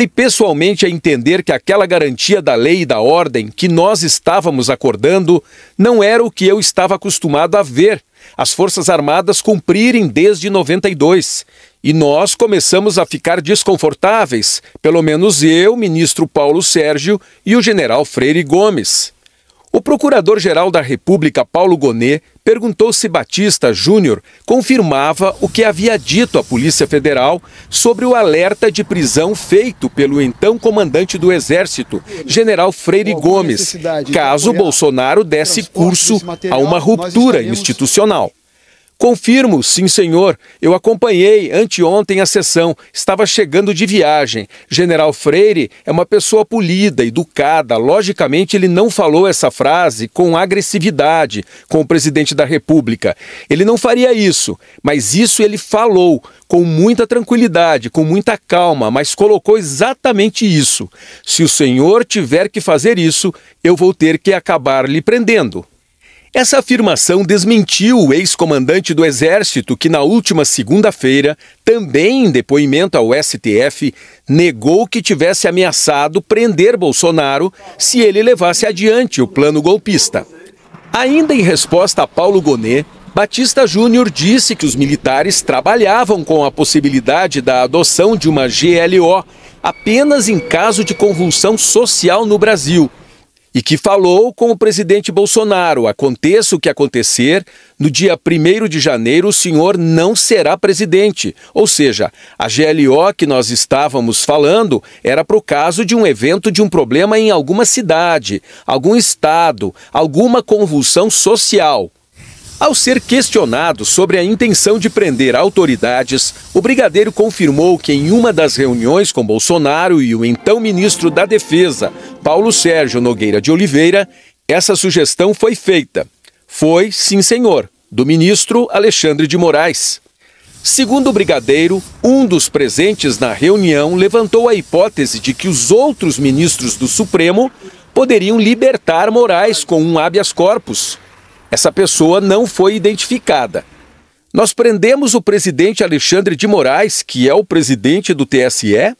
Comecei pessoalmente a entender que aquela garantia da lei e da ordem que nós estávamos acordando não era o que eu estava acostumado a ver as Forças Armadas cumprirem desde 92. E nós começamos a ficar desconfortáveis, pelo menos eu, ministro Paulo Sérgio e o general Freire Gomes. O Procurador-Geral da República, Paulo Gonet, perguntou se Batista Júnior confirmava o que havia dito à Polícia Federal sobre o alerta de prisão feito pelo então comandante do Exército, general Freire Gomes, caso Bolsonaro desse curso a uma ruptura institucional. Confirmo, sim senhor, eu acompanhei anteontem a sessão, estava chegando de viagem. General Freire é uma pessoa polida, educada, logicamente ele não falou essa frase com agressividade com o presidente da República. Ele não faria isso, mas isso ele falou com muita tranquilidade, com muita calma, mas colocou exatamente isso. Se o senhor tiver que fazer isso, eu vou ter que acabar lhe prendendo. Essa afirmação desmentiu o ex-comandante do Exército que, na última segunda-feira, também em depoimento ao STF, negou que tivesse ameaçado prender Bolsonaro se ele levasse adiante o plano golpista. Ainda em resposta a Paulo Gonet, Batista Júnior disse que os militares trabalhavam com a possibilidade da adoção de uma GLO apenas em caso de convulsão social no Brasil. E que falou com o presidente Bolsonaro, aconteça o que acontecer, no dia 1º de janeiro o senhor não será presidente. Ou seja, a GLO que nós estávamos falando era para o caso de um evento de um problema em alguma cidade, algum estado, alguma convulsão social. Ao ser questionado sobre a intenção de prender autoridades, o brigadeiro confirmou que em uma das reuniões com Bolsonaro e o então ministro da Defesa, Paulo Sérgio Nogueira de Oliveira, essa sugestão foi feita. Foi, sim senhor, do ministro Alexandre de Moraes. Segundo o brigadeiro, um dos presentes na reunião levantou a hipótese de que os outros ministros do Supremo poderiam libertar Moraes com um habeas corpus. Essa pessoa não foi identificada. Nós prendemos o presidente Alexandre de Moraes, que é o presidente do TSE,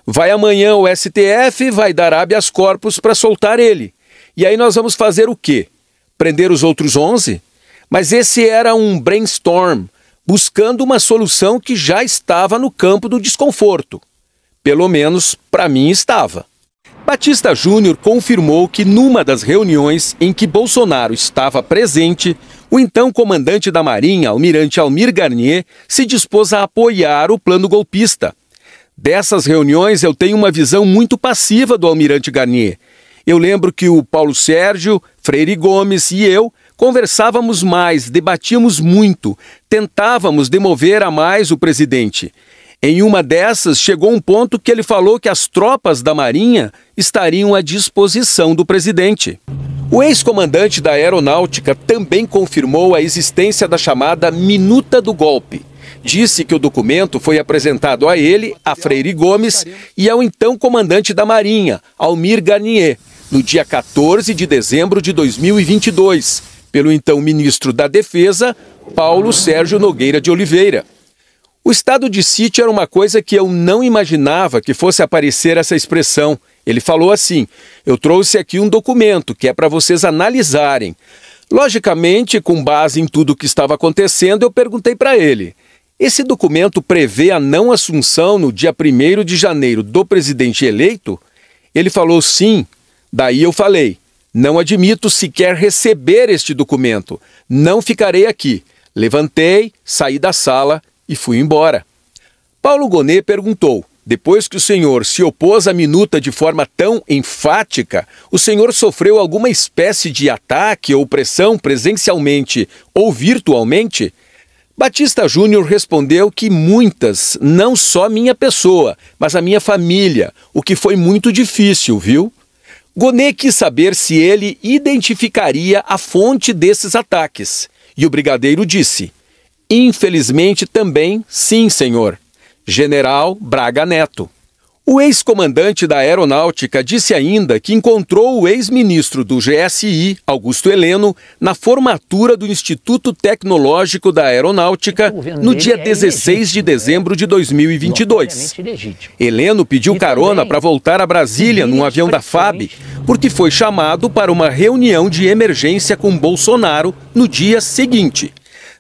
vai amanhã ao STF, vai dar habeas corpus para soltar ele. E aí nós vamos fazer o quê? Prender os outros 11? Mas esse era um brainstorm, buscando uma solução que já estava no campo do desconforto. Pelo menos, para mim, estava. Batista Júnior confirmou que numa das reuniões em que Bolsonaro estava presente, o então comandante da Marinha, almirante Almir Garnier, se dispôs a apoiar o plano golpista. Dessas reuniões eu tenho uma visão muito passiva do almirante Garnier. Eu lembro que o Paulo Sérgio, Freire Gomes e eu conversávamos mais, debatíamos muito, tentávamos demover a mais o presidente. Em uma dessas, chegou um ponto que ele falou que as tropas da Marinha estariam à disposição do presidente. O ex-comandante da Aeronáutica também confirmou a existência da chamada Minuta do Golpe. Disse que o documento foi apresentado a ele, a Freire Gomes e ao então comandante da Marinha, Almir Garnier, no dia 14 de dezembro de 2022, pelo então ministro da Defesa, Paulo Sérgio Nogueira de Oliveira. O estado de sítio era uma coisa que eu não imaginava que fosse aparecer essa expressão. Ele falou assim: eu trouxe aqui um documento que é para vocês analisarem. Logicamente, com base em tudo o que estava acontecendo, eu perguntei para ele: esse documento prevê a não assunção no dia 1º de janeiro do presidente eleito? Ele falou sim. Daí eu falei: não admito sequer receber este documento. Não ficarei aqui. Levantei, saí da sala e fui embora. Paulo Gonet perguntou: depois que o senhor se opôs à minuta de forma tão enfática, o senhor sofreu alguma espécie de ataque ou pressão presencialmente ou virtualmente? Batista Júnior respondeu que muitas, não só minha pessoa, mas a minha família, o que foi muito difícil, viu? Gonet quis saber se ele identificaria a fonte desses ataques. E o brigadeiro disse: infelizmente também, sim, senhor. General Braga Neto. O ex-comandante da Aeronáutica disse ainda que encontrou o ex-ministro do GSI, Augusto Heleno, na formatura do Instituto Tecnológico da Aeronáutica no dia 16 de dezembro de 2022. Heleno pediu carona para voltar a Brasília num avião da FAB, porque foi chamado para uma reunião de emergência com Bolsonaro no dia seguinte.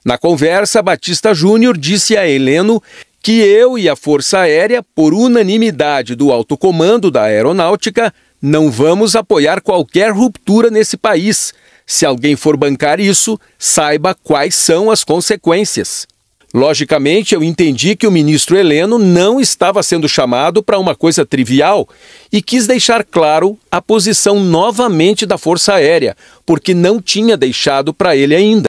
Na conversa, Batista Júnior disse a Heleno que eu e a Força Aérea, por unanimidade do alto comando da Aeronáutica, não vamos apoiar qualquer ruptura nesse país. Se alguém for bancar isso, saiba quais são as consequências. Logicamente, eu entendi que o ministro Heleno não estava sendo chamado para uma coisa trivial e quis deixar claro a posição novamente da Força Aérea, porque não tinha deixado para ele ainda.